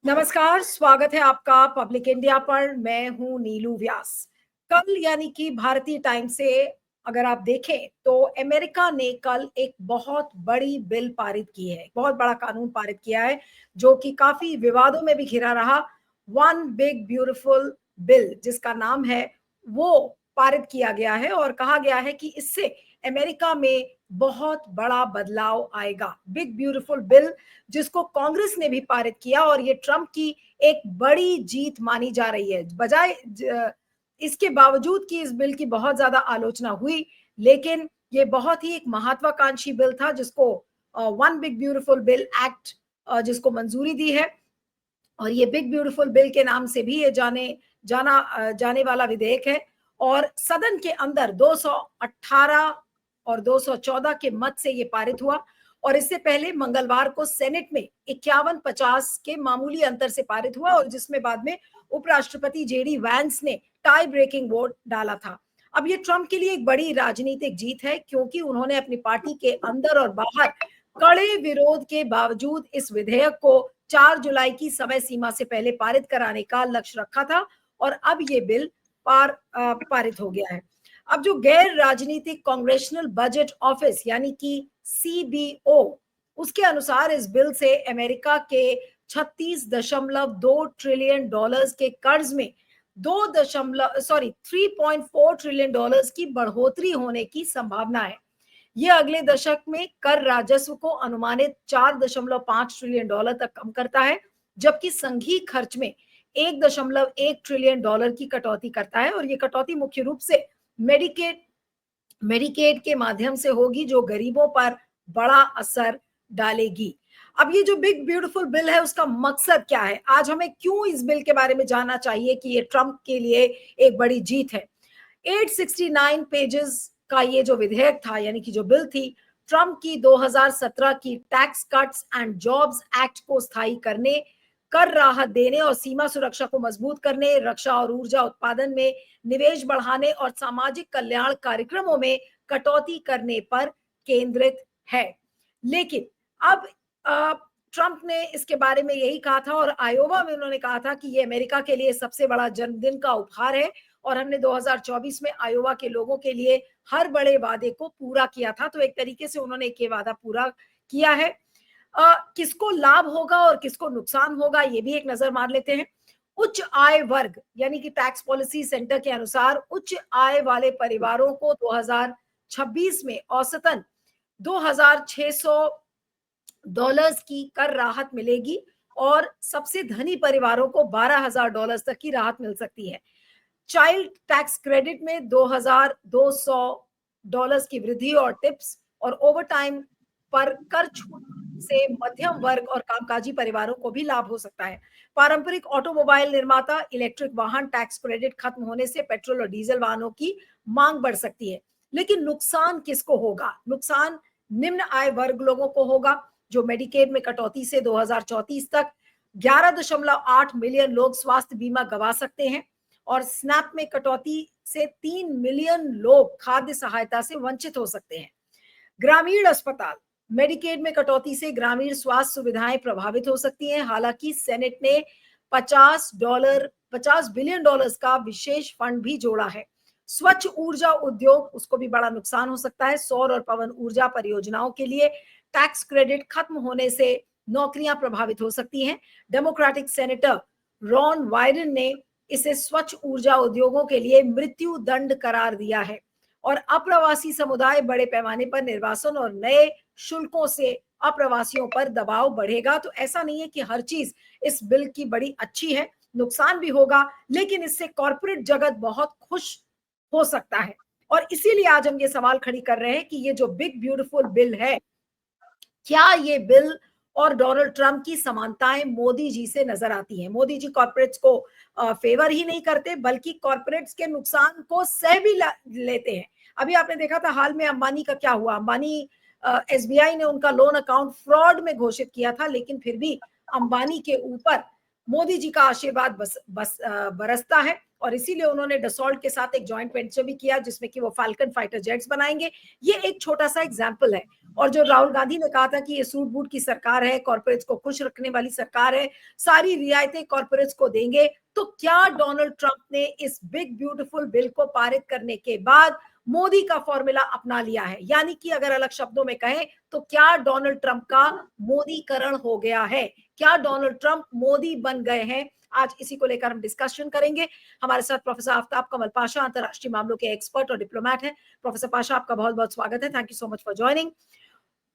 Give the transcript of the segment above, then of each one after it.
नमस्कार, स्वागत है आपका पब्लिक इंडिया पर। मैं हूं नीलू व्यास। कल यानी कि भारतीय टाइम से अगर आप देखें तो अमेरिका ने कल एक बहुत बड़ी बिल पारित की है, बहुत बड़ा कानून पारित किया है जो कि काफी विवादों में भी घिरा रहा। वन बिग ब्यूटीफुल बिल जिसका नाम है, वो पारित किया गया है और कहा गया है कि इससे अमेरिका में बहुत बड़ा बदलाव आएगा। बिग ब्यूटीफुल बिल जिसको कांग्रेस ने भी पारित किया और ये ट्रंप की एक बड़ी जीत मानी जा रही है। इसके बावजूद कि इस बिल की बहुत ज्यादा आलोचना हुई, लेकिन ये बहुत ही एक महत्वाकांक्षी बिल था जिसको one big beautiful bill act जिसको मंजूरी दी है। और ये बिग ब्यूटीफुल बिल के नाम से भी ये जाने वाला विधेयक है और सदन के अंदर 218 और 214 के मत से ये पारित हुआ। और इससे पहले मंगलवार को सेनेट में 51-50 के मामूली अंतर से पारित हुआ और जिसमें बाद में उपराष्ट्रपति जेडी वैंस ने टाई ब्रेकिंग वोट डाला था। अब ये ट्रंप के लिए एक बड़ी राजनीतिक जीत है क्योंकि उन्होंने अपनी पार्टी के अंदर और बाहर कड़े विरोध के बावजूद इस विधेयक को 4 जुलाई की समय सीमा से पहले पारित कराने का लक्ष्य रखा था और अब ये बिल पारित हो गया है। अब जो गैर राजनीतिक कांग्रेशनल बजट ऑफिस यानी कि सीबीओ, उसके अनुसार इस बिल से अमेरिका के 36.2 ट्रिलियन डॉलर्स के कर्ज में 3.4 ट्रिलियन डॉलर्स की बढ़ोतरी होने की संभावना है। यह अगले दशक में कर राजस्व को अनुमानित 4.5 ट्रिलियन डॉलर तक कम करता है, जबकि संघीय खर्च में 1.1 ट्रिलियन डॉलर की कटौती करता है। और ये कटौती मुख्य रूप से मेडिकेड के माध्यम से होगी जो गरीबों पर बड़ा असर डालेगी। अब ये जो बिग ब्यूटीफुल बिल है उसका मकसद क्या है, आज हमें क्यों इस बिल के बारे में जानना चाहिए कि ये ट्रंप के लिए एक बड़ी जीत है। 869 पेजेस का ये जो विधेयक था यानी कि जो बिल थी, ट्रंप की 2017 की tax cuts and jobs act को स्थायी करने, कर राहत देने और सीमा सुरक्षा को मजबूत करने, रक्षा और ऊर्जा उत्पादन में निवेश बढ़ाने और सामाजिक कल्याण कार्यक्रमों में कटौती करने पर केंद्रित है। लेकिन अब ट्रंप ने इसके बारे में यही कहा था और आयोवा में उन्होंने कहा था कि ये अमेरिका के लिए सबसे बड़ा जन्मदिन का उपहार है और हमने 2024 में आयोवा के लोगों के लिए हर बड़े वादे को पूरा किया था। तो एक तरीके से उन्होंने एक वादा पूरा किया है। किसको लाभ होगा और किसको नुकसान होगा ये भी एक नजर मार लेते हैं। उच्च आय वर्ग यानी कि टैक्स पॉलिसी सेंटर के अनुसार उच्च आय वाले परिवारों को 2026 में औसतन $2,600 की कर राहत मिलेगी और सबसे धनी परिवारों को $12,000 तक की राहत मिल सकती है। चाइल्ड टैक्स क्रेडिट में $2,200 की वृद्धि और टिप्स और ओवरटाइम पर कर छूट से मध्यम वर्ग और कामकाजी परिवारों को भी लाभ हो सकता है। पारंपरिक ऑटोमोबाइल निर्माता इलेक्ट्रिक वाहन टैक्स क्रेडिट खत्म होने से पेट्रोल और डीजल वाहनों की मांग बढ़ सकती है। लेकिन नुकसान किसको होगा? नुकसान निम्न आय वर्ग लोगों को होगा जो मेडिकेड में कटौती से 2034 तक 11.8 मिलियन लोग स्वास्थ्य बीमा गंवा सकते हैं और स्नैप में कटौती से 3 मिलियन लोग खाद्य सहायता से वंचित हो सकते हैं। ग्रामीण अस्पताल मेडिकेड में कटौती से ग्रामीण स्वास्थ्य सुविधाएं प्रभावित हो सकती हैं। हालांकि सेनेट ने 50 बिलियन डॉलर्स का विशेष फंड भी जोड़ा है। स्वच्छ ऊर्जा उद्योग, उसको भी बड़ा नुकसान हो सकता है। सौर और पवन ऊर्जा परियोजनाओं के लिए टैक्स क्रेडिट खत्म होने से नौकरियां प्रभावित हो सकती हैं। डेमोक्रेटिक सेनेटर रॉन वायरन ने इसे स्वच्छ ऊर्जा उद्योगों के लिए मृत्यु दंड करार दिया है। और अप्रवासी समुदाय बड़े पैमाने पर निर्वासन और नए शुल्कों से अप्रवासियों पर दबाव बढ़ेगा। तो ऐसा नहीं है कि हर चीज इस बिल की बड़ी अच्छी है, नुकसान भी होगा, लेकिन इससे कॉर्पोरेट जगत बहुत खुश हो सकता है। और इसीलिए आज हम ये सवाल खड़ी कर रहे हैं कि ये जो बिग ब्यूटीफुल बिल है, क्या ये बिल और डोनाल्ड ट्रंप की समानताएं मोदी जी से नजर आती हैं। मोदी जी कॉर्पोरेट्स को फेवर ही नहीं करते बल्कि कॉर्पोरेट्स के नुकसान को सह भी लेते हैं। अभी आपने देखा था हाल में अंबानी का क्या हुआ। अंबानी एसबीआई ने उनका लोन अकाउंट फ्रॉड में घोषित किया था, लेकिन फिर भी अंबानी के ऊपर मोदी जी का आशीर्वाद बरसता है और इसीलिए उन्होंने डसॉल्ट के साथ एक जॉइंट वेंचर भी किया जिसमें कि वो फाल्कन फाइटर जेट्स बनाएंगे। ये एक छोटा सा एग्जाम्पल है। और जो राहुल गांधी ने कहा था कि ये सूट बूट की सरकार है, कॉर्पोरेट्स को खुश रखने वाली सरकार है, सारी रियायतें कॉर्पोरेट्स को देंगे, तो क्या डोनाल्ड ट्रंप ने इस बिग ब्यूटीफुल बिल को पारित करने के बाद मोदी का फॉर्मूला अपना लिया है? यानी कि अगर अलग शब्दों में कहें तो क्या डोनाल्ड ट्रंप का मोदीकरण हो गया है? क्या डोनाल्ड ट्रंप मोदी बन गए हैं? आज इसी को लेकर हम डिस्कशन करेंगे। हमारे साथ प्रोफेसर आफ्ताब कमल पाशा, अंतरराष्ट्रीय मामलों के एक्सपर्ट और डिप्लोमेट हैं। प्रोफेसर पाशा, आपका बहुत बहुत स्वागत है। Thank you so much for joining.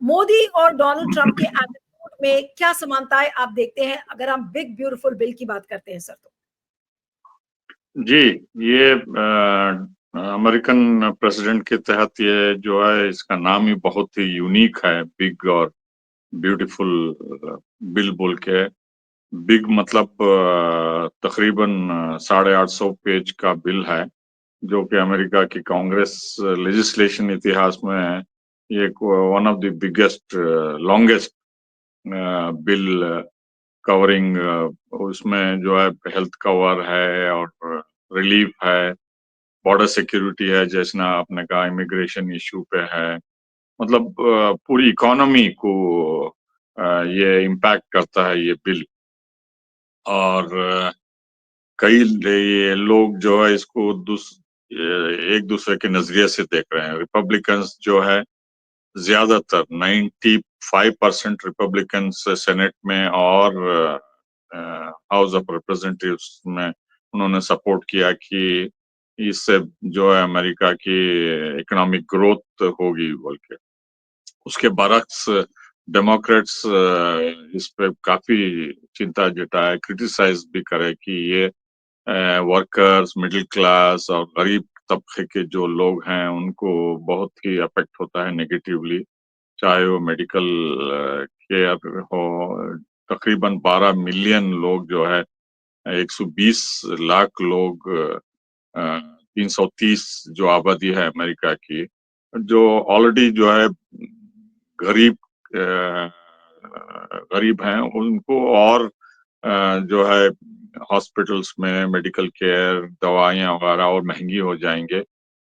Modi और डोनाल्ड ट्रंप के एटीट्यूड में क्या समानताएं आप देखते हैं, अगर हम बिग ब्यूटीफुल बिल की बात करते हैं सर? तो जी, ये अमेरिकन प्रेसिडेंट के तहत ये जो है, इसका नाम ही बहुत ही यूनिक है, बिग और ब्यूटीफुल बिल बोल के। बिग मतलब तकरीबन 850 पेज का बिल है, जो कि अमेरिका की कांग्रेस लेजिस्लेशन इतिहास में ये one of the biggest longest bill covering. उसमें जो है हेल्थ कवर है और रिलीफ है, बॉर्डर सिक्योरिटी है, जैसे ना आपने कहा इमिग्रेशन इशू पे है। मतलब पूरी इकोनॉमी को ये इम्पैक्ट करता है ये बिल। और कई ये लोग जो है इसको एक दूसरे के नजरिए से देख रहे हैं। रिपब्लिकन्स जो है ज्यादातर 95% रिपब्लिकन्स सेनेट में और हाउस ऑफ रिप्रेजेंटेटिव्स में उन्होंने सपोर्ट किया कि इससे जो है अमेरिका की इकोनॉमिक ग्रोथ होगी बोल के। उसके बरक्स डेमोक्रेट्स इस पे काफी चिंता जताए, क्रिटिसाइज भी करे कि ये वर्कर्स, मिडिल क्लास और गरीब तबके के जो लोग हैं उनको बहुत ही अफेक्ट होता है नेगेटिवली, चाहे वो मेडिकल केयर हो। तकरीबन 12 मिलियन लोग जो है, 120 लाख लोग, 330 जो आबादी है अमेरिका की, जो ऑलरेडी जो है गरीब गरीब हैं, उनको और जो है हॉस्पिटल्स में मेडिकल केयर, दवाइयाँ वगैरह और महंगी हो जाएंगे।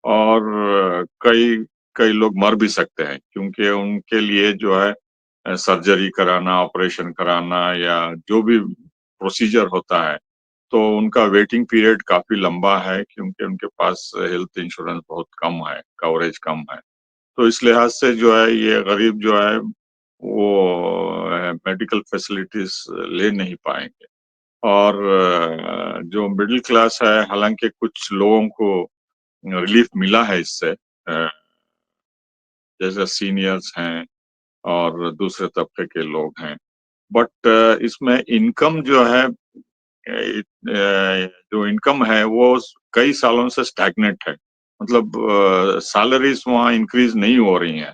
और कई कई लोग मर भी सकते हैं, क्योंकि उनके लिए जो है सर्जरी कराना, ऑपरेशन कराना या जो भी प्रोसीजर होता है, तो उनका वेटिंग पीरियड काफी लंबा है, क्योंकि उनके पास हेल्थ इंश्योरेंस बहुत कम है, कवरेज कम है। तो इस लिहाज से जो है ये गरीब जो है वो मेडिकल फैसिलिटीज ले नहीं पाएंगे। और जो मिडिल क्लास है, हालांकि कुछ लोगों को रिलीफ मिला है इससे, जैसे सीनियर्स हैं और दूसरे तबके के लोग हैं। बट इसमें इनकम जो है, जो इनकम है वो कई सालों से स्टैग्नेंट है। मतलब सैलरीज वहाँ इंक्रीज नहीं हो रही हैं।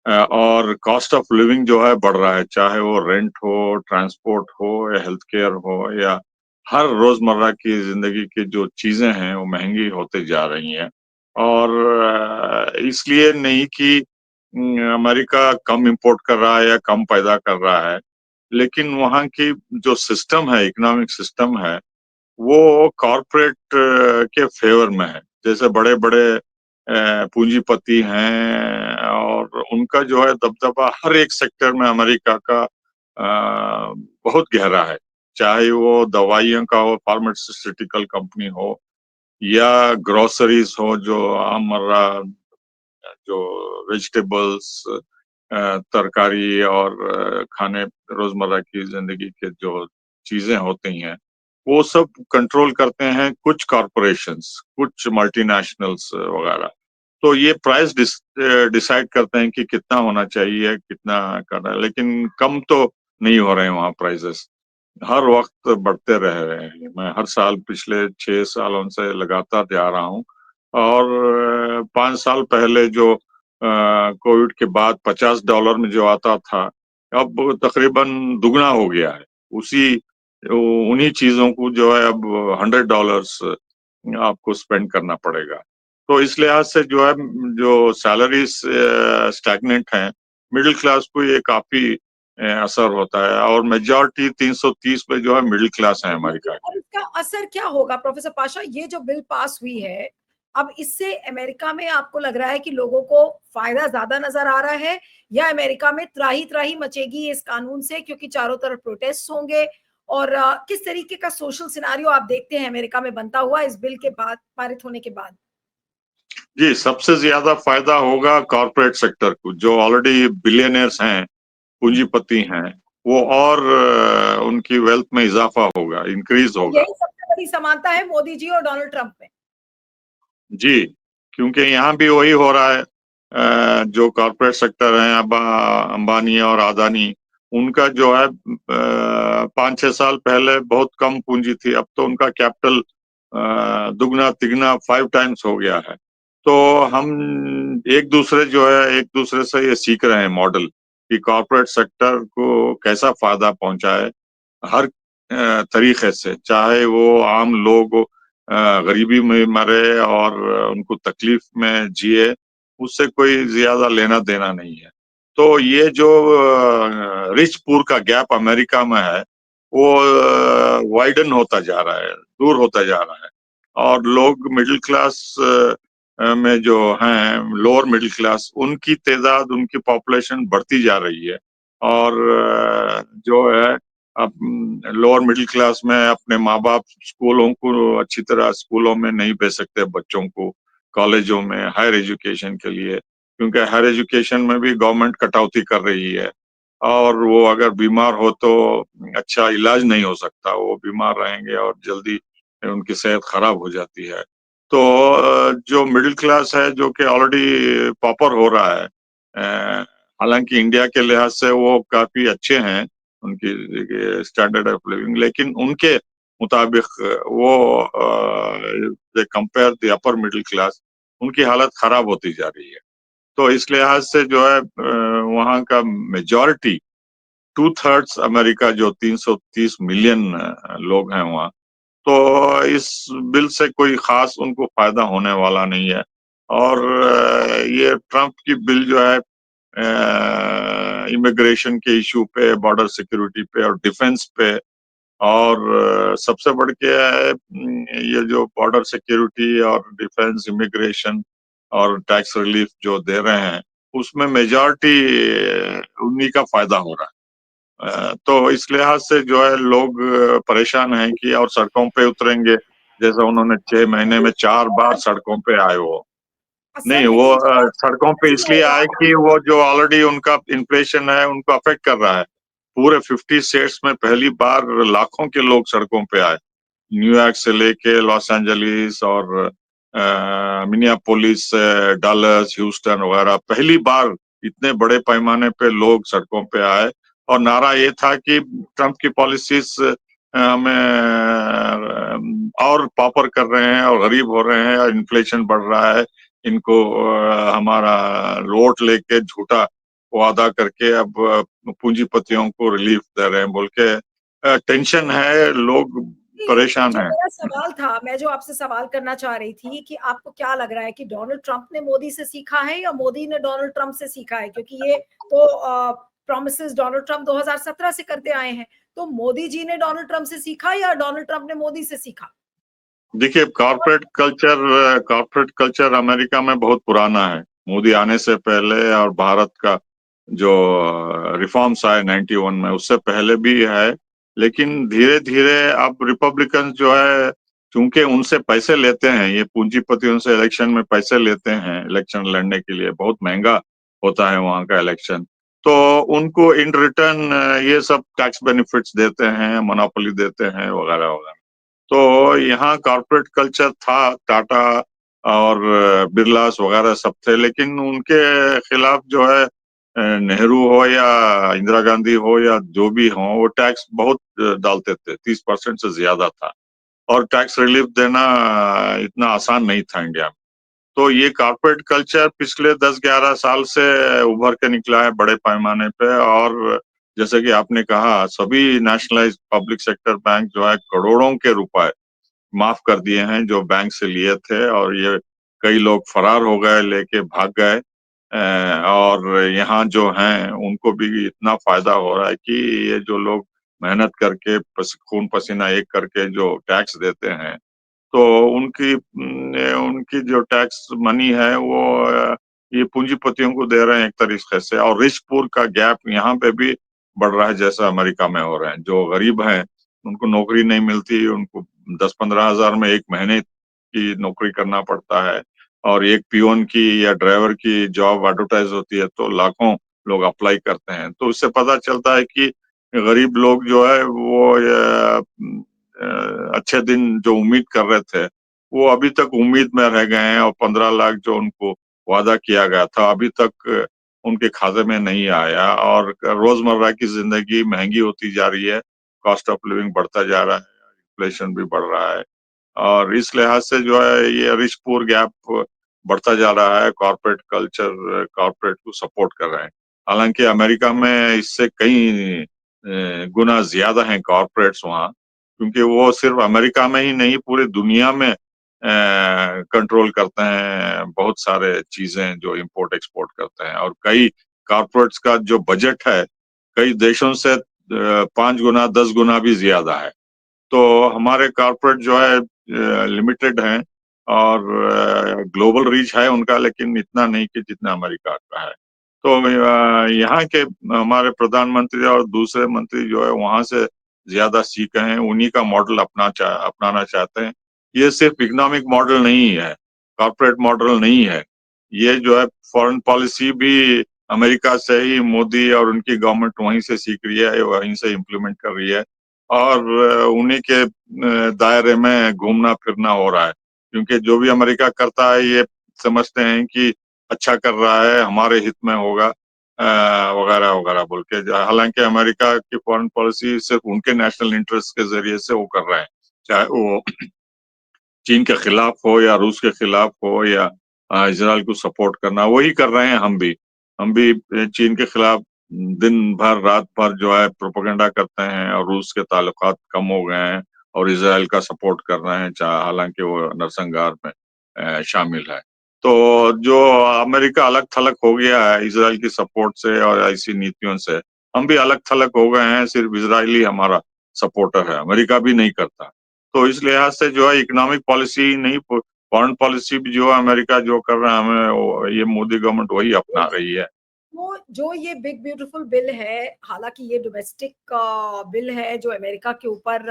और कॉस्ट ऑफ लिविंग जो है बढ़ रहा है, चाहे वो रेंट हो, ट्रांसपोर्ट हो या हेल्थ केयर हो, या हर रोजमर्रा की जिंदगी की जो चीजें हैं वो महंगी होते जा रही हैं। और इसलिए नहीं कि अमेरिका कम इंपोर्ट कर रहा है या कम पैदा कर रहा है, लेकिन वहाँ की जो सिस्टम है, इकोनॉमिक सिस्टम है, वो कॉरपोरेट के फेवर में है। जैसे बड़े बड़े पूंजीपति हैं और उनका जो है दबदबा हर एक सेक्टर में अमेरिका का बहुत गहरा है। चाहे वो दवाइयों का हो, फार्मास्यूटिकल कंपनी हो, या ग्रोसरीज हो, जो आमर्रा जो वेजिटेबल्स, तरकारी और खाने रोजमर्रा की जिंदगी के जो चीजें होती हैं, वो सब कंट्रोल करते हैं कुछ कॉरपोरेशंस, कुछ मल्टीनेशनल्स वगैरह। तो ये प्राइस डिसाइड करते हैं कि कितना होना चाहिए, कितना करना है, लेकिन कम तो नहीं हो रहे हैं वहाँ प्राइसेस, हर वक्त बढ़ते रह रहे हैं। मैं हर साल पिछले 6 सालों से लगातार जा रहा हूँ। और 5 साल पहले जो कोविड के बाद $50 में जो आता था, अब तकरीबन दुगना हो गया है। उसी उन्हीं चीजों को जो है अब $100 आपको स्पेंड करना पड़ेगा। तो इस लिहाज से जो है, जो सैलरीज स्टैग्नेंट है, मिडिल क्लास को ये काफी असर होता है। और मेजॉरिटी 330 पे जो है मिडिल क्लास है अमेरिका और की। इसका असर क्या होगा प्रोफेसर पाशा? ये जो बिल पास हुई है, अब इससे अमेरिका में आपको लग रहा है कि लोगों को फायदा ज्यादा नजर आ रहा है, या अमेरिका में त्राही त्राही मचेगी इस कानून से क्योंकि चारों तरफ प्रोटेस्ट होंगे? और किस तरीके का सोशल सिनारियो आप देखते हैं अमेरिका में बनता हुआ इस बिल के बाद, पारित होने के बाद? जी, सबसे ज्यादा फायदा होगा कॉर्पोरेट सेक्टर को, जो ऑलरेडी बिलियनियर्स हैं, पूंजीपति हैं, वो और उनकी वेल्थ में इजाफा होगा, इंक्रीज तो होगा। यही सबसे बड़ी समानता है मोदी जी और डोनाल्ड ट्रंप में। जी, क्योंकि यहाँ भी वही हो रहा है। जो कॉर्पोरेट सेक्टर है, अंबानी और अदानी, उनका जो है 5-6 साल पहले बहुत कम पूंजी थी, अब तो उनका कैपिटल दुगना तिगना 5 टाइम्स हो गया है। तो हम एक दूसरे से ये सीख रहे हैं मॉडल कि कॉर्पोरेट सेक्टर को कैसा फायदा पहुंचाए हर तरीके से, चाहे वो आम लोग गरीबी में मरे और उनको तकलीफ में जिए, उससे कोई ज्यादा लेना देना नहीं है। तो ये जो रिच पुअर का गैप अमेरिका में है, वो वाइडन होता जा रहा है, दूर होता जा रहा है, और लोग मिडिल क्लास में जो हैं, लोअर मिडिल क्लास, उनकी तादाद, उनकी पॉपुलेशन बढ़ती जा रही है। और जो है अब लोअर मिडिल क्लास में अपने माँ बाप स्कूलों को अच्छी तरह स्कूलों में नहीं भेज सकते बच्चों को, कॉलेजों में हायर एजुकेशन के लिए, क्योंकि हायर एजुकेशन में भी गवर्नमेंट कटौती कर रही है, और वो अगर बीमार हो तो अच्छा इलाज नहीं हो सकता, वो बीमार रहेंगे और जल्दी उनकी सेहत खराब हो जाती है। तो जो मिडिल क्लास है, जो कि ऑलरेडी पॉपर हो रहा है, हालांकि इंडिया के लिहाज से वो काफी अच्छे हैं, उनकी स्टैंडर्ड ऑफ लिविंग, लेकिन उनके मुताबिक वो compare the upper middle class, उनकी हालत खराब होती जा रही है। तो इस लिहाज से जो है वहाँ का मेजॉरिटी, 2/3 अमेरिका, जो 330 मिलियन लोग हैं वहाँ, तो इस बिल से कोई खास उनको फायदा होने वाला नहीं है। और ये ट्रम्प की बिल जो है इमिग्रेशन के इशू पे, बॉर्डर सिक्योरिटी पे और डिफेंस पे, और सबसे बढ़ के है ये जो बॉर्डर सिक्योरिटी और डिफेंस, इमिग्रेशन और टैक्स रिलीफ जो दे रहे हैं, उसमें मेजॉरिटी उन्हीं का फायदा हो रहा है। तो इस लिहाज से जो है लोग परेशान हैं कि और सड़कों पे उतरेंगे, जैसा उन्होंने 6 महीने में 4 बार सड़कों पे आए वो। नहीं, असल में वो ये जवाब सड़कों पे कैसे इसलिए होगा? आए कि वो जो ऑलरेडी उनका इन्फ्लेशन है, उनको अफेक्ट कर रहा है। पूरे 50 स्टेट्स में पहली बार लाखों के लोग सड़कों पे आए, न्यूयॉर्क से लेके लॉस एंजलिस और मिनियापोलिस, डल्लस, ह्यूस्टन वगैरह, पहली बार इतने बड़े पैमाने पे लोग सड़कों पे आए। और नारा ये था कि ट्रम्प की पॉलिसीज हमें और पॉपर कर रहे हैं और गरीब हो रहे हैं और इन्फ्लेशन बढ़ रहा है, इनको हमारा वोट लेके झूठा वादा करके अब पूंजीपतियों को रिलीफ दे रहे हैं बोल के टेंशन है, लोग परेशान जो हैं। मेरा सवाल था, मैं जो आपसे सवाल करना चाह रही थी कि आपको क्या लग रहा है कि डोनाल्ड ट्रंप ने मोदी से सीखा है या मोदी ने डोनाल्ड ट्रंप से सीखा है? क्योंकि ये तो प्रॉमिसेस डोनाल्ड ट्रंप 2017 से करते आए हैं। तो मोदी जी ने डोनाल्ड ट्रंप से सीखा या डोनाल्ड ट्रंप ने मोदी से सीखा? देखिए, कॉर्पोरेट कल्चर अमेरिका में बहुत पुराना है, मोदी आने से पहले, और भारत का जो रिफॉर्म्स आए 91 में, उससे पहले भी है। लेकिन धीरे धीरे अब रिपब्लिकन जो है, चूंकि उनसे पैसे लेते हैं, ये पूंजीपति उनसे इलेक्शन में पैसे लेते हैं, इलेक्शन लड़ने के लिए बहुत महंगा होता है वहां का इलेक्शन, तो उनको इन रिटर्न ये सब टैक्स बेनिफिट्स देते हैं, मोनोपोली देते हैं, वगैरह वगैरह। तो यहाँ कॉर्पोरेट कल्चर था, टाटा और बिरलास वगैरह सब थे, लेकिन उनके खिलाफ जो है नेहरू हो या इंदिरा गांधी हो या जो भी हो, वो टैक्स बहुत डालते थे, 30% से ज्यादा था, और टैक्स रिलीफ देना इतना आसान नहीं था इंडिया में। तो ये कॉर्पोरेट कल्चर पिछले 10-11 साल से उभर के निकला है बड़े पैमाने पे, और जैसे कि आपने कहा, सभी नेशनलाइज्ड पब्लिक सेक्टर बैंक जो है करोड़ों के रुपए माफ कर दिए हैं जो बैंक से लिए थे, और ये कई लोग फरार हो गए, लेके भाग गए। और यहाँ जो हैं उनको भी इतना फायदा हो रहा है कि ये जो लोग मेहनत करके खून पसीना एक करके जो टैक्स देते हैं, तो उनकी जो टैक्स मनी है वो ये पूंजीपतियों को दे रहे हैं एक तरीके से, और रिच पुअर का गैप यहाँ पे भी बढ़ रहा है जैसा अमेरिका में हो रहे हैं। जो गरीब हैं उनको नौकरी नहीं मिलती, उनको 10-15 हजार में एक महीने की नौकरी करना पड़ता है, और एक पियोन की या ड्राइवर की जॉब एडवर्टाइज होती है तो लाखों लोग अप्लाई करते हैं। तो उससे पता चलता है कि गरीब लोग जो है वो अच्छे दिन जो उम्मीद कर रहे थे वो अभी तक उम्मीद में रह गए हैं, और 15 लाख जो उनको वादा किया गया था अभी तक उनके खाते में नहीं आया, और रोजमर्रा की जिंदगी महंगी होती जा रही है, कॉस्ट ऑफ लिविंग बढ़ता जा रहा है, इन्फ्लेशन भी बढ़ रहा है, और इस लिहाज से जो है ये रिच पुअर गैप बढ़ता जा रहा है। कॉर्पोरेट कल्चर कॉर्पोरेट को सपोर्ट कर रहे हैं, हालांकि अमेरिका में इससे कई गुना ज्यादा हैं कॉर्पोरेट्स वहाँ, क्योंकि वो सिर्फ अमेरिका में ही नहीं पूरी दुनिया में कंट्रोल करते हैं बहुत सारे चीजें जो इंपोर्ट एक्सपोर्ट करते हैं, और कई कॉर्पोरेट्स का जो बजट है कई देशों से 5 गुना 10 गुना भी ज्यादा है। तो हमारे कॉर्पोरेट जो है लिमिटेड हैं, और ग्लोबल रीच है उनका, लेकिन इतना नहीं कि जितना अमेरिका का है। तो यहाँ के हमारे प्रधानमंत्री और दूसरे मंत्री जो है वहां से ज्यादा सीखे हैं, उन्हीं का मॉडल अपनाना चाहते हैं। ये सिर्फ इकोनॉमिक मॉडल नहीं है, कॉर्पोरेट मॉडल नहीं है, ये जो है फॉरेन पॉलिसी भी अमेरिका से ही मोदी और उनकी गवर्नमेंट वहीं से सीख रही है, वहीं से इम्प्लीमेंट कर रही है, और उन्हीं के दायरे में घूमना फिरना हो रहा है, क्योंकि जो भी अमेरिका करता है ये समझते हैं कि अच्छा कर रहा है, हमारे हित में होगा, वगैरह वगैरह बोल के। हालांकि अमेरिका की फॉरेन पॉलिसी सिर्फ उनके नेशनल इंटरेस्ट के जरिए से वो कर रहे हैं, चाहे वो चीन के खिलाफ हो या रूस के खिलाफ हो या इसराइल को सपोर्ट करना, वही कर रहे हैं हम भी चीन के खिलाफ दिन भर रात भर जो है प्रोपेगेंडा करते हैं, और रूस के ताल्लुकात कम हो गए हैं, और इसराइल का सपोर्ट कर रहे हैं, हालांकि वो नरसंहार में शामिल है। तो जो अमेरिका अलग थलग हो गया है इसराइल की सपोर्ट से और ऐसी नीतियों से, हम भी अलग थलग हो गए हैं, सिर्फ इसराइल ही हमारा सपोर्टर है, अमेरिका भी नहीं करता। तो इस लिहाज से जो है इकोनॉमिक पॉलिसी नहीं, फॉरेन पॉलिसी भी जो है अमेरिका जो कर रहा है हमें ये मोदी गवर्नमेंट वही अपना रही है। वो जो ये बिग ब्यूटीफुल बिल है, हालांकि ये डोमेस्टिक बिल है जो अमेरिका के ऊपर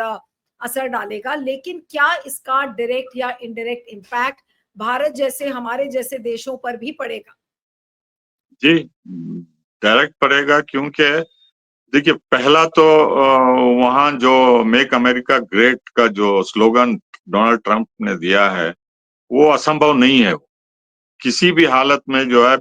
असर डालेगा, लेकिन क्या इसका डायरेक्ट या इनडायरेक्ट इम्पैक्ट भारत जैसे हमारे जैसे देशों पर भी पड़ेगा? जी, डायरेक्ट पड़ेगा, क्योंकि देखिए पहला तो वहाँ जो मेक अमेरिका ग्रेट का जो स्लोगन डोनाल्ड ट्रंप ने दिया है वो असंभव नहीं है। किसी भी हालत में जो है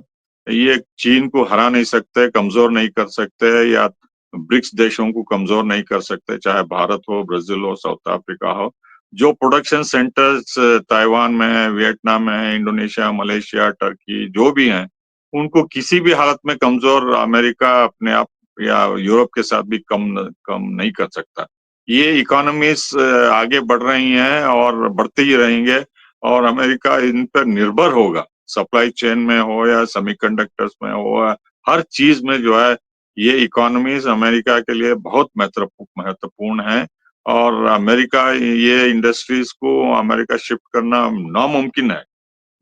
ये चीन को हरा नहीं सकते, कमजोर नहीं कर सकते, या ब्रिक्स देशों को कमजोर नहीं कर सकते, चाहे भारत हो, ब्राजील हो, साउथ अफ्रीका हो। जो प्रोडक्शन सेंटर्स ताइवान में है, वियतनाम में है, इंडोनेशिया, मलेशिया, टर्की जो भी हैं, उनको किसी भी हालत में कमजोर अमेरिका अपने आप या यूरोप के साथ भी कम नहीं कर सकता। ये इकोनॉमीज आगे बढ़ रही हैं और बढ़ते ही रहेंगे, और अमेरिका इन पर निर्भर होगा, सप्लाई चेन में हो या सेमीकंडक्टर्स में हो, हर चीज में जो है ये इकोनॉमीज अमेरिका के लिए बहुत महत्वपूर्ण है, और अमेरिका ये इंडस्ट्रीज को अमेरिका शिफ्ट करना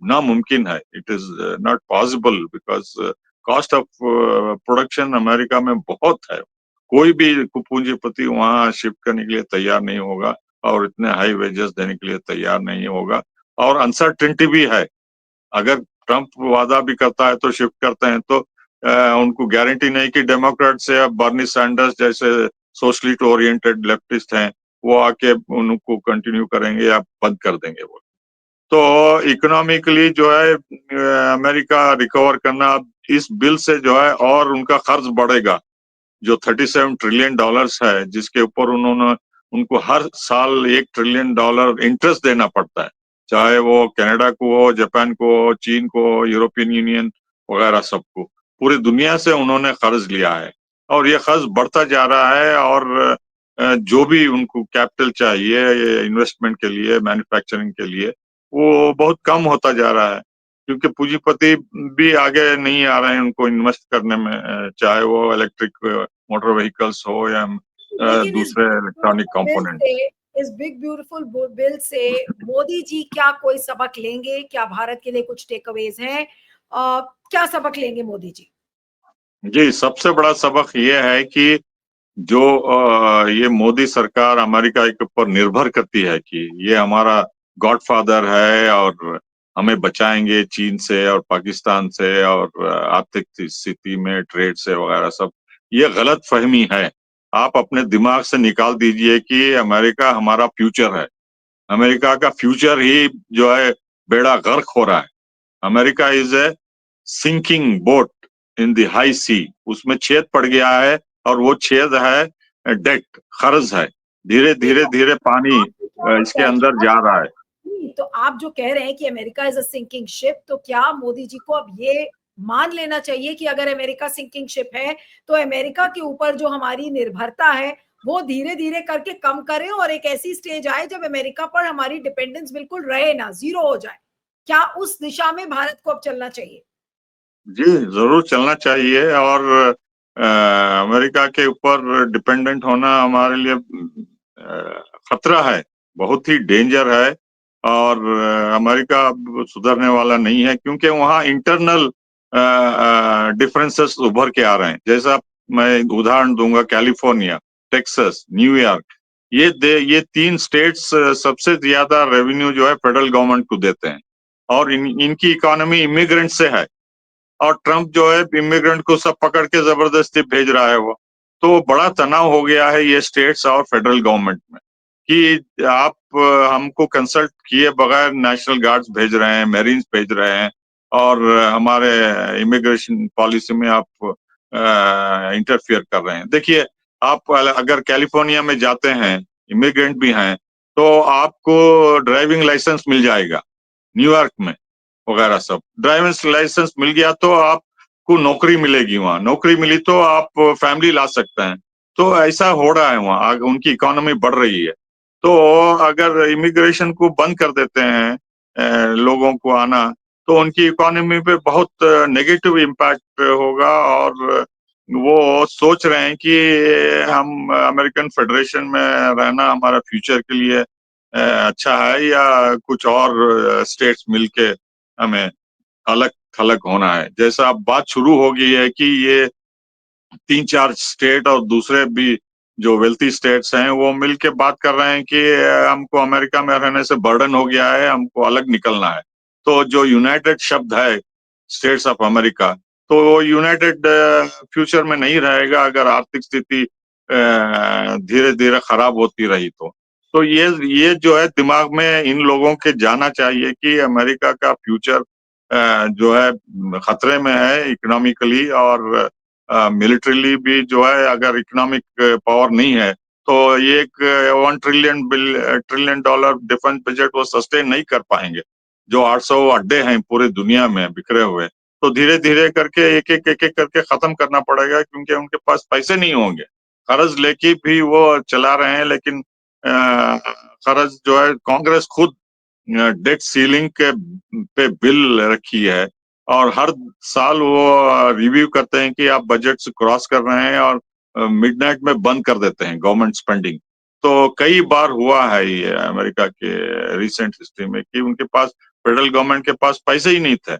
नामुमकिन है। It is not possible, because cost of production America में बहुत है, कोई भी पूंजीपति वहां शिफ्ट करने के लिए तैयार नहीं होगा, और इतने हाई वेजेस देने के लिए तैयार नहीं होगा, और अनसर्टेनिटी भी है। अगर ट्रंप वादा भी करता है तो शिफ्ट करते हैं तो उनको गारंटी नहीं कि डेमोक्रेट्स या बर्नी सैंडर्स जैसे सोशलिस्ट ओरिएंटेड लेफ्टिस्ट हैं वो आके उनको कंटिन्यू करेंगे या बंद कर देंगे वो। तो इकोनॉमिकली जो है अमेरिका रिकवर करना इस बिल से जो है, और उनका खर्च बढ़ेगा, जो $37 ट्रिलियन है जिसके ऊपर उन्होंने उनको हर साल $1 ट्रिलियन इंटरेस्ट देना पड़ता है, चाहे वो कनाडा को हो, जापान को हो, चीन को हो, यूरोपियन यूनियन वगैरह सबको, पूरी दुनिया से उन्होंने कर्ज लिया है, और ये कर्ज बढ़ता जा रहा है, और जो भी उनको कैपिटल चाहिए इन्वेस्टमेंट के लिए, मैन्युफैक्चरिंग के लिए, वो बहुत कम होता जा रहा है, क्योंकि पूंजीपति भी आगे नहीं आ रहे हैं उनको इन्वेस्ट करने में, चाहे वो इलेक्ट्रिक मोटर व्हीकल्स हो या लेकिन इस दूसरे इलेक्ट्रॉनिक बिल कंपोनेंट। से इस बिग ब्यूटीफुल बिल से मोदी जी क्या कोई सबक लेंगे? क्या भारत के लिए कुछ टेकअवेज हैं? क्या सबक लेंगे मोदी जी? जी, सबसे बड़ा सबक ये है कि जो ये मोदी सरकार अमेरिका के ऊपर निर्भर करती है कि ये हमारा गॉडफादर है और हमें बचाएंगे चीन से और पाकिस्तान से और आर्थिक स्थिति में ट्रेड से वगैरह सब, ये गलत फहमी है। आप अपने दिमाग से निकाल दीजिए कि अमेरिका हमारा फ्यूचर है। अमेरिका का फ्यूचर ही जो है बेड़ा गर्क हो रहा है। America is a sinking boat in the high sea, उसमें छेद पड़ गया है और वो छेद है डेट, कर्ज है। धीरे नहीं धीरे तो धीरे पानी आपको क्या लगता इसके है अंदर क्या? जा रहा है। नहीं, तो आप जो कह रहे हैं कि America is a sinking ship, तो क्या मोदी जी को अब ये मान लेना चाहिए कि अगर अमेरिका सिंकिंग शिप है तो अमेरिका के ऊपर जो हमारी निर्भरता है वो धीरे धीरे करके कम करें और एक ऐसी स्टेज आए जब अमेरिका पर हमारी डिपेंडेंस बिल्कुल रहे ना, जीरो हो जाए? क्या उस दिशा में भारत को अब चलना चाहिए? जी, ज़रूर चलना चाहिए और अमेरिका के ऊपर डिपेंडेंट होना हमारे लिए खतरा है, बहुत ही डेंजर है और अमेरिका अब सुधरने वाला नहीं है क्योंकि वहाँ इंटरनल डिफरेंसेस उभर के आ रहे हैं। जैसा मैं उदाहरण दूंगा, कैलिफोर्निया, टेक्सास, न्यूयॉर्क, ये 3 स्टेट्स सबसे ज़्यादा रेवेन्यू जो है फेडरल गवर्नमेंट को देते हैं और इनकी इकोनॉमी इमिग्रेंट से है। और ट्रम्प जो है इमिग्रेंट को सब पकड़ के जबरदस्ती भेज रहा है वो। तो बड़ा तनाव हो गया है ये स्टेट्स और फेडरल गवर्नमेंट में कि आप हमको कंसल्ट किए बगैर नेशनल गार्ड्स भेज रहे हैं, मेरीन्स भेज रहे हैं और हमारे इमिग्रेशन पॉलिसी में आप इंटरफियर कर रहे हैं। देखिए, आप अगर कैलिफोर्निया में जाते हैं, इमिग्रेंट भी हैं, तो आपको ड्राइविंग लाइसेंस मिल जाएगा न्यूयॉर्क में वगैरह सब। ड्राइविंग लाइसेंस मिल गया तो आपको नौकरी मिलेगी वहाँ, नौकरी मिली तो आप फैमिली ला सकते हैं। तो ऐसा हो रहा है वहाँ, उनकी इकोनॉमी बढ़ रही है। तो अगर इमिग्रेशन को बंद कर देते हैं लोगों को आना, तो उनकी इकोनॉमी पे बहुत नेगेटिव इम्पैक्ट होगा और वो सोच रहे हैं कि हम अमेरिकन फेडरेशन में रहना हमारा फ्यूचर के लिए अच्छा है या कुछ और स्टेट्स मिलके हमें अलग थलग होना है। जैसा अब बात शुरू हो गई है कि ये 3-4 स्टेट और दूसरे भी जो वेल्थी स्टेट्स हैं वो मिलके बात कर रहे हैं कि हमको अमेरिका में रहने से बर्डन हो गया है, हमको अलग निकलना है। तो जो यूनाइटेड शब्द है स्टेट्स ऑफ अमेरिका, तो वो यूनाइटेड फ्यूचर में नहीं रहेगा अगर आर्थिक स्थिति धीरे धीरे खराब होती रही तो ये जो है दिमाग में इन लोगों के जाना चाहिए कि अमेरिका का फ्यूचर जो है खतरे में है इकोनॉमिकली और मिलिट्रीली भी जो है अगर इकोनॉमिक पावर नहीं है तो ये एक 1 ट्रिलियन डॉलर डिफेंस बजट वो सस्टेन नहीं कर पाएंगे। जो 800 अड्डे हैं पूरे दुनिया में बिखरे हुए, तो धीरे धीरे करके एक एक करके खत्म करना पड़ेगा क्योंकि उनके पास पैसे नहीं होंगे। कर्ज लेके भी वो चला रहे हैं लेकिन कर्ज जो है कांग्रेस खुद डेट सीलिंग के पे बिल रखी है और हर साल वो रिव्यू करते हैं कि आप बजट से क्रॉस कर रहे हैं और मिडनाइट में बंद कर देते हैं गवर्नमेंट स्पेंडिंग। तो कई बार हुआ है ये अमेरिका के रिसेंट हिस्ट्री में कि उनके पास फेडरल गवर्नमेंट के पास पैसे ही नहीं थे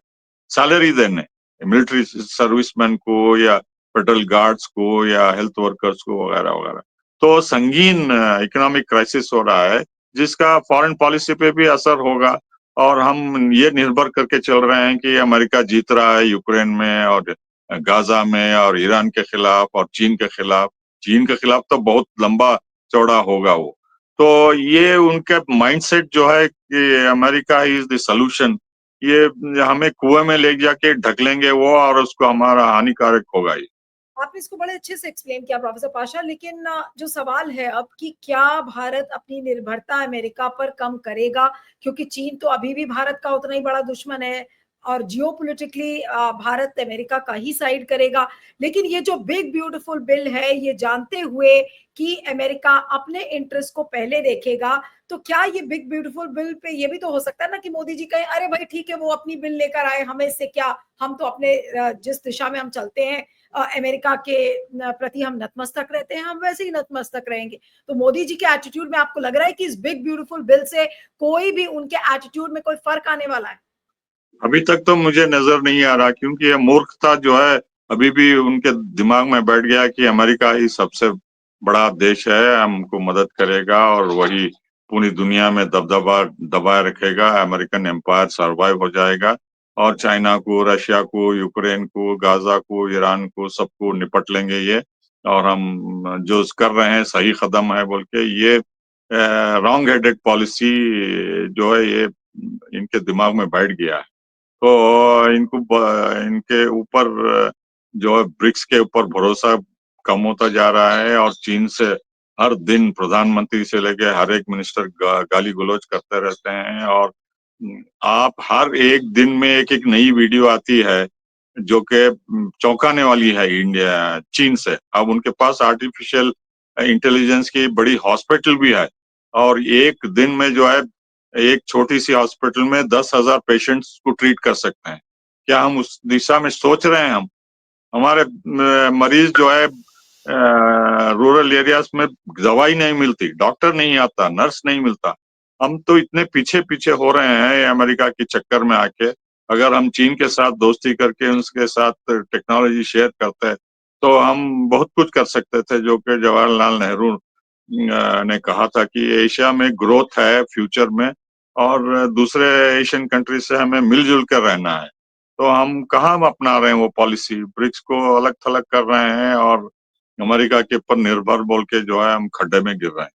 सैलरी देने मिलिट्री सर्विसमैन को या फेडरल गार्ड्स को या हेल्थ वर्कर्स को वगैरह वगैरह। तो संगीन इकोनॉमिक क्राइसिस हो रहा है जिसका फॉरेन पॉलिसी पे भी असर होगा और हम ये निर्भर करके चल रहे हैं कि अमेरिका जीत रहा है यूक्रेन में और गाजा में और ईरान के खिलाफ और चीन के खिलाफ। चीन के खिलाफ तो बहुत लंबा चौड़ा होगा वो। तो ये उनके माइंडसेट जो है कि अमेरिका इज द सॉल्यूशन, ये हमें कुएं में ले जाके ढकलेंगे वो और उसको हमारा हानिकारक होगा ये। आपने इसको बड़े अच्छे से एक्सप्लेन किया प्रोफेसर पाशा, लेकिन जो सवाल है अब कि क्या भारत अपनी निर्भरता अमेरिका पर कम करेगा? क्योंकि चीन तो अभी भी भारत का उतना ही बड़ा दुश्मन है और जियोपॉलिटिकली भारत अमेरिका का ही साइड करेगा। लेकिन ये जो बिग ब्यूटीफुल बिल है, ये जानते हुए कि अमेरिका अपने इंटरेस्ट को पहले देखेगा, तो क्या ये बिग ब्यूटीफुल बिल पे ये भी तो हो सकता है ना कि मोदी जी कहें अरे भाई ठीक है वो अपनी बिल लेकर आए, हमें इससे क्या, हम तो अपने जिस दिशा में हम चलते हैं अमेरिका के प्रति हम नतमस्तक रहते हैं, हम वैसे ही नतमस्तक रहेंगे। तो मोदी जी के एटीट्यूड में आपको लग रहा है कि इस बिग ब्यूटीफुल बिल से कोई भी उनके एटीट्यूड में कोई फर्क आने वाला है? अभी तक तो मुझे नजर नहीं आ रहा, क्योंकि ये मूर्खता जो है अभी भी उनके दिमाग में बैठ गया कि अमेरिका ही सबसे बड़ा देश है, हमको मदद करेगा और वही पूरी दुनिया में दबदबा दबाए रखेगा, अमेरिकन एम्पायर सरवाइव हो जाएगा और चाइना को, रशिया को, यूक्रेन को, गाजा को, ईरान को, सबको निपट लेंगे ये। और हम जो कर रहे हैं सही कदम है बोल के, ये रॉन्ग हेडेड पॉलिसी जो है ये इनके दिमाग में बैठ गया है। तो इनके ऊपर जो है ब्रिक्स के ऊपर भरोसा कम होता जा रहा है और चीन से हर दिन प्रधानमंत्री से लेके हर एक मिनिस्टर गाली गलौज करते रहते हैं। और आप हर एक दिन में एक एक नई वीडियो आती है जो कि चौंकाने वाली है इंडिया चीन से। अब उनके पास आर्टिफिशियल इंटेलिजेंस की बड़ी हॉस्पिटल भी है और एक दिन में जो है एक छोटी सी हॉस्पिटल में 10,000 पेशेंट्स को ट्रीट कर सकते हैं। क्या हम उस दिशा में सोच रहे हैं? हम हमारे मरीज जो है रूरल एरियाज में दवाई नहीं मिलती, डॉक्टर नहीं आता, नर्स नहीं मिलता। हम तो इतने पीछे पीछे हो रहे हैं अमेरिका के चक्कर में आके। अगर हम चीन के साथ दोस्ती करके उसके साथ टेक्नोलॉजी शेयर करते हैं तो हम बहुत कुछ कर सकते थे, जो कि जवाहरलाल नेहरू ने कहा था कि एशिया में ग्रोथ है फ्यूचर में और दूसरे एशियन कंट्री से हमें मिलजुल कर रहना है। तो हम कहाँ अपना रहे हैं वो पॉलिसी, ब्रिक्स को अलग थलग कर रहे हैं और अमेरिका के ऊपर निर्भर बोल के जो है हम खड्डे में गिर रहे हैं।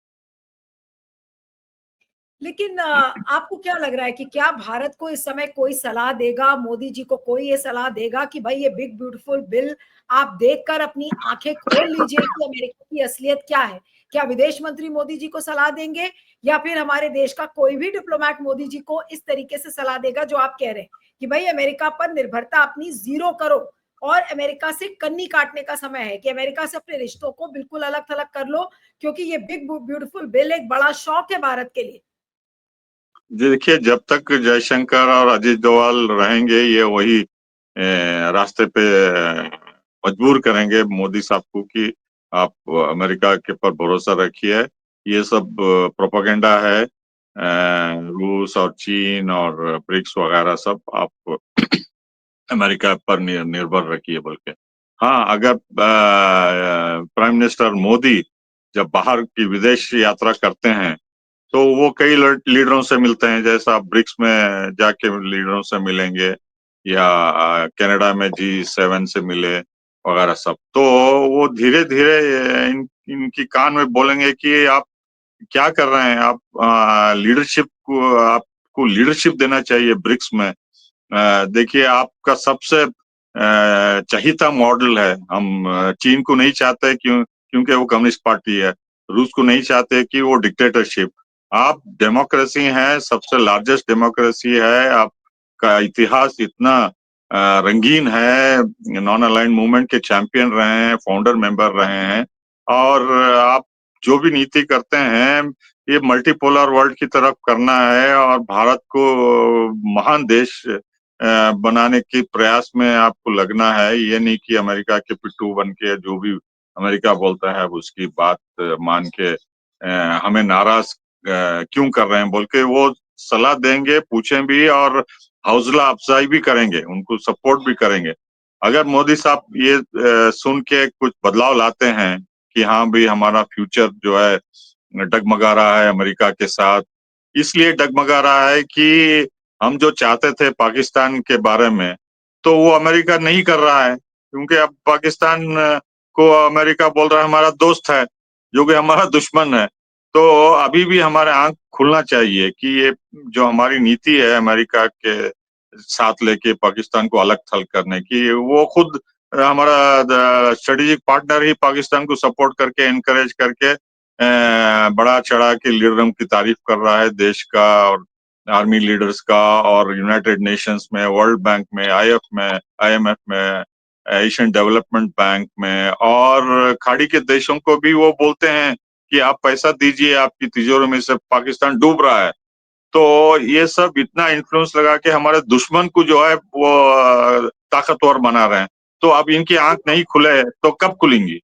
लेकिन आपको क्या लग रहा है कि क्या भारत को इस समय कोई सलाह देगा, मोदी जी को कोई ये सलाह देगा कि भाई ये बिग ब्यूटीफुल बिल आप देखकर अपनी आंखें खोल लीजिए कि अमेरिका की असलियत क्या है? क्या विदेश मंत्री मोदी जी को सलाह देंगे या फिर हमारे देश का कोई भी डिप्लोमैट मोदी जी को इस तरीके से सलाह देगा जो आप कह रहे हैं कि भाई अमेरिका पर निर्भरता अपनी जीरो करो और अमेरिका से कन्नी काटने का समय है, कि अमेरिका से अपने रिश्तों को बिल्कुल अलग थलग कर लो, क्योंकि ये बिग ब्यूटीफुल बिल एक बड़ा शौक है भारत के लिए। देखिए, जब तक जयशंकर और अजीत डोभाल रहेंगे ये वही रास्ते पे मजबूर करेंगे मोदी साहब को कि आप अमेरिका के पर भरोसा रखिए। ये सब प्रोपेगेंडा है, रूस और चीन और ब्रिक्स वगैरह सब आप अमेरिका पर निर्भर रखिए बोल के। हाँ, अगर प्राइम मिनिस्टर मोदी जब बाहर की विदेश यात्रा करते हैं तो वो कई लीडरों से मिलते हैं, जैसा ब्रिक्स में जाके लीडरों से मिलेंगे या कनाडा में G7 से मिले वगैरह सब। तो वो धीरे धीरे इनकी कान में बोलेंगे कि आप क्या कर रहे हैं, आप लीडरशिप को, आपको लीडरशिप देना चाहिए ब्रिक्स में। देखिए, आपका सबसे चहीता मॉडल है। हम चीन को नहीं चाहते क्योंकि वो कम्युनिस्ट पार्टी है। रूस को नहीं चाहते कि वो डिक्टेटरशिप। आप डेमोक्रेसी है, सबसे लार्जेस्ट डेमोक्रेसी है। आपका इतिहास इतना रंगीन है, नॉन अलाइंड मूवमेंट के चैंपियन रहे हैं, फाउंडर मेंबर रहे हैं और आप जो भी नीति करते हैं ये मल्टीपोलर वर्ल्ड की तरफ करना है और भारत को महान देश बनाने के प्रयास में आपको लगना है। ये नहीं कि अमेरिका के पिट्ठू बन के जो भी अमेरिका बोलता है उसकी बात मान के हमें नाराज क्यों कर रहे हैं बोल के वो सलाह देंगे, पूछें भी और हौसला अफजाई भी करेंगे, उनको सपोर्ट भी करेंगे। अगर मोदी साहब ये सुन के कुछ बदलाव लाते हैं कि हाँ भाई हमारा फ्यूचर जो है डगमगा रहा है अमेरिका के साथ, इसलिए डगमगा रहा है कि हम जो चाहते थे पाकिस्तान के बारे में तो वो अमेरिका नहीं कर रहा है, क्योंकि अब पाकिस्तान को अमेरिका बोल रहा है हमारा दोस्त है, जो कि हमारा दुश्मन है। तो अभी भी हमारे आंख खुलना चाहिए कि ये जो हमारी नीति है अमेरिका के साथ लेके पाकिस्तान को अलग थलग करने की, वो खुद हमारा स्ट्रेटेजिक पार्टनर ही पाकिस्तान को सपोर्ट करके एनकरेज करके बड़ा चढ़ा के लीडरम की तारीफ कर रहा है देश का और आर्मी लीडर्स का और यूनाइटेड नेशंस में, वर्ल्ड बैंक में, आईएमएफ में, एशियन डेवलपमेंट बैंक में और खाड़ी के देशों को भी वो बोलते हैं कि आप पैसा दीजिए, आपकी तिजोरी में से पाकिस्तान डूब रहा है। तो ये सब इतना इन्फ्लुएंस लगा के हमारे दुश्मन को जो है वो ताकतवर बना रहे हैं। तो अब इनकी आंख नहीं खुले तो कब खुलेंगी?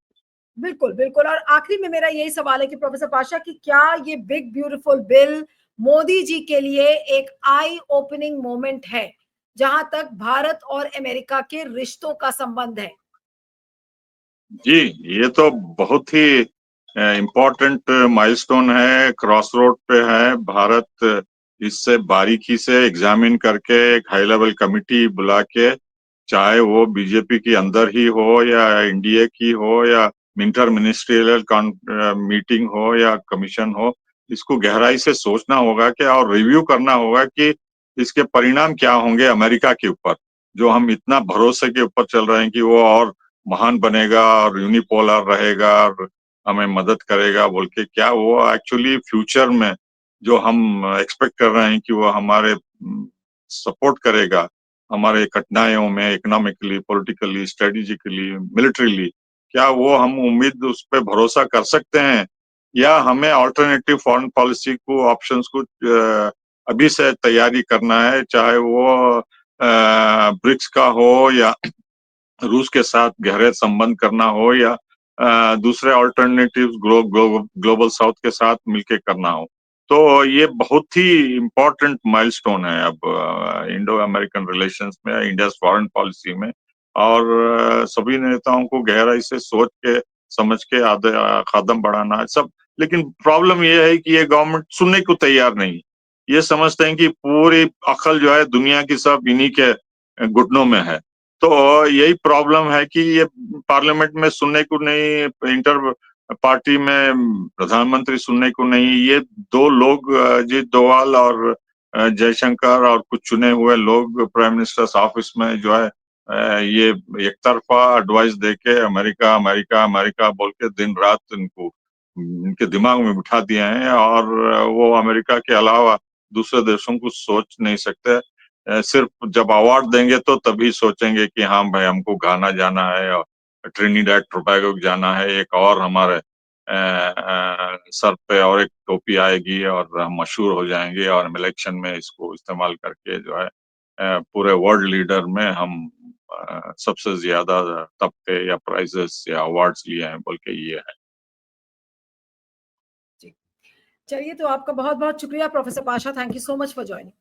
बिल्कुल, बिल्कुल। और आखिरी में मेरा यही सवाल है कि प्रोफेसर पाशा कि क्या ये big beautiful bill Modi ji के लिए एक आई ओपनिंग मोमेंट है, जहां तक भारत और अमेरिका के रिश्तों का संबंध है? जी, ये तो बहुत ही इम्पोर्टेंट माइलस्टोन है, क्रॉस रोड पे है। भारत इससे बारीकी से एग्जामिन करके एक हाई लेवल कमिटी बुला के, चाहे वो बीजेपी की अंदर ही हो या एनडीए की हो या इंटर मिनिस्ट्रियल मीटिंग हो या कमीशन हो, इसको गहराई से सोचना होगा कि और रिव्यू करना होगा कि इसके परिणाम क्या होंगे अमेरिका के ऊपर, जो हम इतना भरोसे के ऊपर चल रहे हैं कि वो और महान बनेगा और यूनिपोलर रहेगा और हमें मदद करेगा बोल के, क्या वो एक्चुअली फ्यूचर में जो हम एक्सपेक्ट कर रहे हैं कि वो हमारे सपोर्ट करेगा हमारे कठिनाइयों में, इकोनॉमिकली, पॉलिटिकली, स्ट्रेटेजिकली, मिलिट्रीली, क्या वो हम उम्मीद उस पर भरोसा कर सकते हैं, या हमें ऑल्टरनेटिव फॉरेन पॉलिसी को ऑप्शंस को अभी से तैयारी करना है, चाहे वो ब्रिक्स का हो या रूस के साथ गहरे संबंध करना हो या दूसरे ऑल्टरनेटिव ग्लोबल साउथ के साथ मिलके करना हो। तो ये बहुत ही इम्पोर्टेंट माइलस्टोन है अब इंडो अमेरिकन रिलेशंस में, इंडिया फॉरेन पॉलिसी में, और सभी नेताओं को गहराई से सोच के समझ के आधे कदम बढ़ाना है सब। लेकिन प्रॉब्लम ये है कि ये गवर्नमेंट सुनने को तैयार नहीं। ये समझते हैं कि पूरी अकल जो है दुनिया की सब इन्हीं के घुटनों में है। तो यही प्रॉब्लम है कि ये पार्लियामेंट में सुनने को नहीं, इंटर पार्टी में प्रधानमंत्री सुनने को नहीं, ये दो लोग अजीत डोवाल और जयशंकर और कुछ चुने हुए लोग प्राइम मिनिस्टर्स ऑफिस में जो है ये एक तरफा एडवाइस देके अमेरिका अमेरिका अमेरिका बोल के दिन रात इनको इनके दिमाग में बिठा दिए हैं, और वो अमेरिका के अलावा दूसरे देशों को सोच नहीं सकते। सिर्फ जब अवार्ड देंगे तो तभी सोचेंगे कि हाँ भाई हमको घाना जाना है और ट्रिनिडाड टोबैगो जाना है, एक और हमारे सर पे और एक टोपी आएगी और हम मशहूर हो जाएंगे और हम इलेक्शन में इसको इस्तेमाल करके जो है पूरे वर्ल्ड लीडर में हम सबसे ज्यादा तमगे या प्राइजेस या अवार्ड्स लिए हैं बोल के ये है। जी। चलिए, तो आपका बहुत बहुत शुक्रिया professor Pasha. Thank you so much for joining.